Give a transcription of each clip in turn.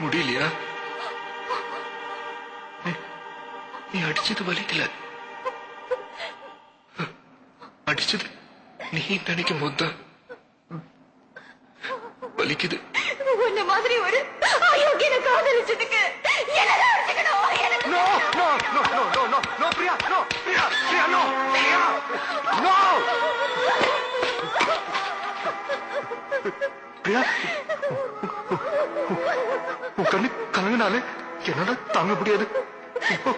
முடியலையா? நீ அடிச்சது வலிக்கல, அடிச்சது நீ நினைக்கும் போதுதான் வலிக்குது. உன்ன மாதிரி ஒரு அயோக்கியனை காதலிச்சதுக்கு என்னதான் அடிச்சுக்கணும்? No, no, no, no, no, no, no, Priya, no, Priya, Priya, no, Priya, no. Priya, உன் கண்ணு கலங்கினாலே என்னால தாங்க முடியாது. இப்போ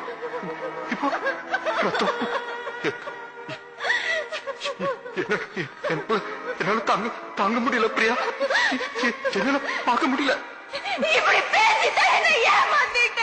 இப்போ ரத்தம் என்னால தாங்க முடியல பிரியா, என்னால பார்க்க முடியல. இப்படி பேசிட்டு என்ன ஏமாத்திட்ட?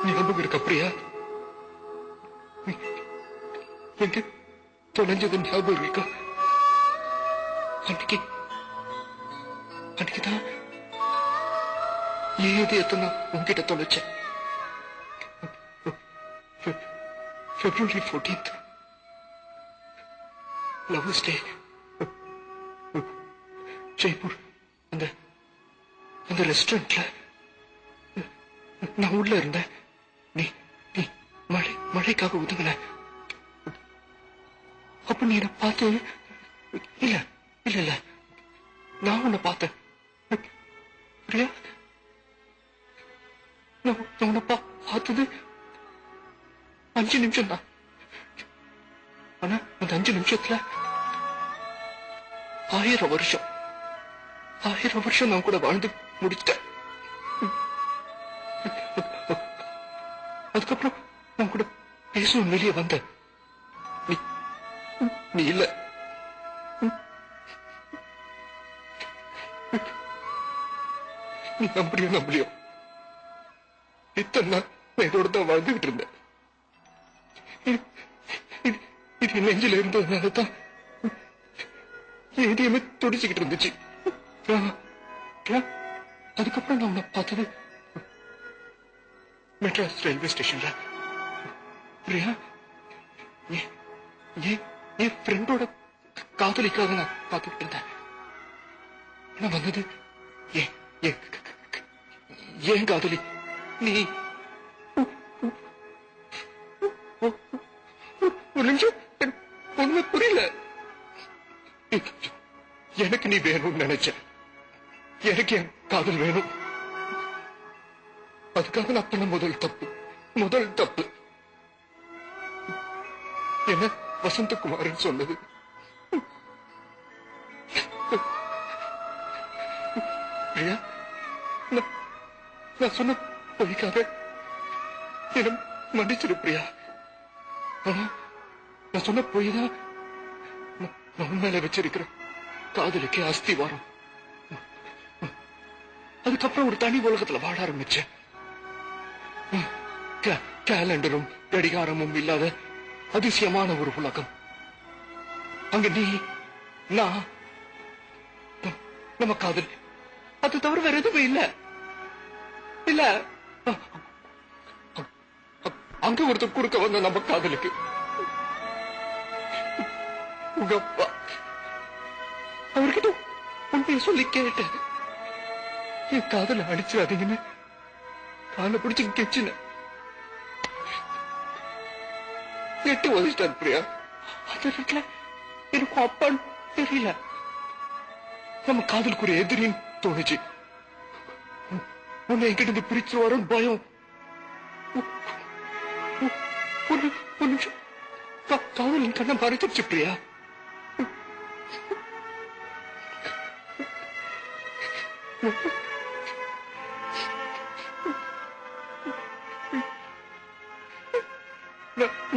ஞாபகம் இருக்க பிரியா? எங்க தொலைஞ்சது ஞாபகம் இருக்கா? அன்னைக்குதான் ஏது எத்தனை உங்ககிட்ட தொலைச்சேன். February 14th லவர்ஸ் டே, ஜெய்ப்பூர். அந்த ரெஸ்டாரண்ட்ல நான் உள்ள இருந்தேன். நீ மழைக்காக உதவல. அப்ப நீ என்ன பார்த்து, இல்ல இல்ல இல்ல நான் உன்னை பார்த்தேன் பிரியா. நான் உன்னை பார்த்தது 5 நிமிஷம் தான். ஆனா அந்த 5 நிமிஷத்துல 1000 வருஷம் நான் கூட வாழ்ந்து முடிச்சிட்டேன். அதுக்கப்புறம் நான் கூட பேசணும் வெளியே வந்த நீ இல்ல. நீ நம்பலையோ இத்தனை நாள் நான் இதோட தான் வாழ்ந்துகிட்டு இருந்தேன். இது நெஞ்சில இருந்ததுனாலதான் எதையுமே துடிச்சுக்கிட்டு இருந்துச்சு. அதுக்கப்புறம் நான் உன்னை பார்த்தது மெட்ராஸ் ரயில்வே ஸ்டேஷன்ல. பிரியா, என் ஃப்ரெண்டோட காதலிக்காக நான் காத்துக்கிட்டு இருந்தேன். நான் வந்தது ஏன் காதலி நீ. ஒண்ணுமே புரியல. எனக்கு நீ வேணும்னு நினைச்ச, எனக்கு என் காதல் வேணும். அதுக்காக நான் பண்ண முதல் தப்பு என்ன வசந்தகுமாரன் சொன்னது. பிரியா, நான் சொன்ன பொய்க்காக என்ன மன்னிச்சிரு பிரியா. ஆனா நான் சொன்ன பொய் தான் நான் மேல வச்சிருக்கிற காதலுக்கே அஸ்திவாரம். அதுக்கப்புறம் ஒரு தனி உலகத்துல வாழ ஆரம்பிச்சேன். கேலண்டரும் கடிகாரமும் இல்லாத அதிசயமான ஒரு உலகம். அங்க நீ நான் நம்ம காதல், அது தவிர வேற எதுவுமே இல்ல. அங்க ஒருத்தர் குறுக்க வந்த நம்ம காதலுக்கு உங்க அப்பா, அவர்கிட்ட உண்மையை சொல்லி கேட்டேன். என் காதல அடிச்சிடாதீங்கன்னு காலை பிடிச்சு கெச்சின. எட்டி உதச்சிட்டார் பிரியா. அந்த நேரத்துல எனக்கு அப்பான்னு தெரியல. நம்ம காதலுக்குரிய எதிரின்னு தோணுச்சு. உன்னை என்கிட்ட இருந்து பிரிச்சு வரும் பயம். ஒரு நிமிஷம் காதலின் கண்ணை மறைச்சிருச்சு பிரியா.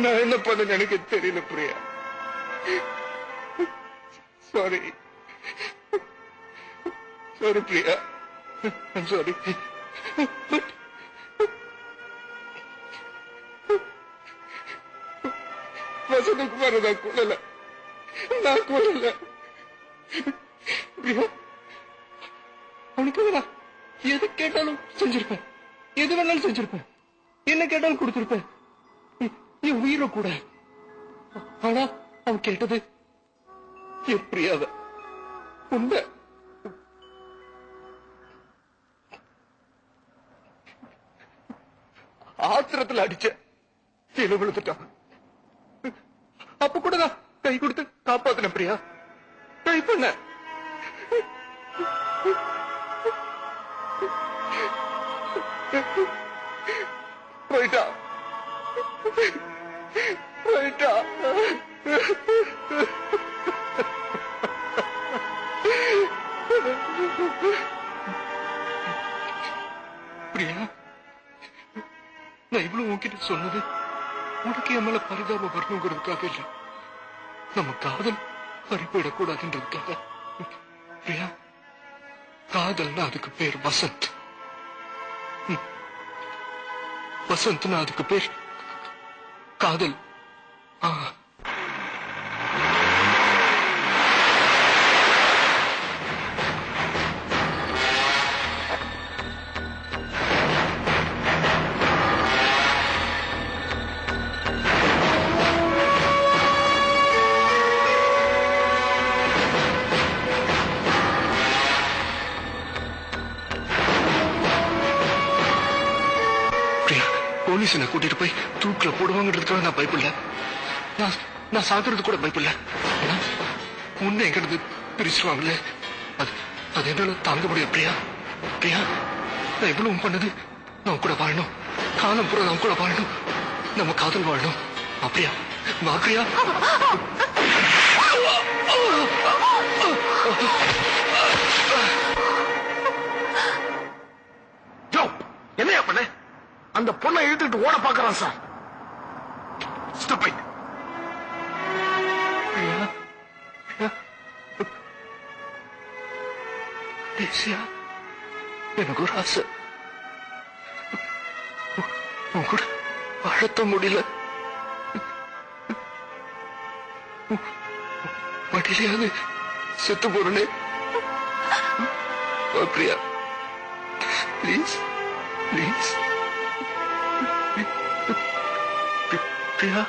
நான் என்ன பண்ண எனக்கு தெரியல Priya. Sorry Priya. I'm sorry. வசந்தகுமார நான் கொல்லல. பிரியா, அவனுக்கு நான் எது கேட்டாலும் செஞ்சிருப்பேன். எது வேணாலும் செஞ்சிருப்பேன். என்ன கேட்டாலும் கொடுத்திருப்பேன். என் உயிரை கூட. ஆனா அவன் கேட்டது என் பிரியாவ. உண்மை. ஆத்திரத்துல அடிச்ச கீழே விழுந்துட்டான். அப்ப கூட நான் கை கொடுத்து காப்பாத்தின பிரியா. ட்ரை பண்ண. போயிட்டா. பிரியா, நான் இவ்வளவு உன்கிட்ட சொன்னது உனக்கு என் மேல பரிதாபம் வரணுங்கிறதுக்காக இல்ல. நம்ம காதல் பறிப்போயிடக்கூடாதுன்றதுக்காக. பிரியா, காதல்னா அதுக்கு பேர் வசந்த். வசந்த்னா அதுக்கு பேர் காதல். போலீஸ் என்ன கூட்டிட்டு போய் தூக்குல போடுவாங்கிறதுக்காக நான் பயப்படல. நான் சாகுறது கூட பயப்படல. உன்னை எங்கிருந்து பிரிச்சுருவாங்கல்ல, அது என்னால தாங்க முடியும். பிரியா, நான் எவ்வளவு பண்ணது நான் கூட வாழணும். காலம் பூரா நான் கூட வாழணும். நம்ம காதல் வாழணும். அப்படியா வா பிரியா. என்னையா பண்ண? அந்த பொண்ணை இழுத்துட்டு ஓட பாக்குறான் சார். எனக்கு ஒரு ஆசை. உன் கூட வாழத்த முடியல. மடியிலையாவது செத்து போறனே. பிரியா, ப்ளீஸ். பிரியா.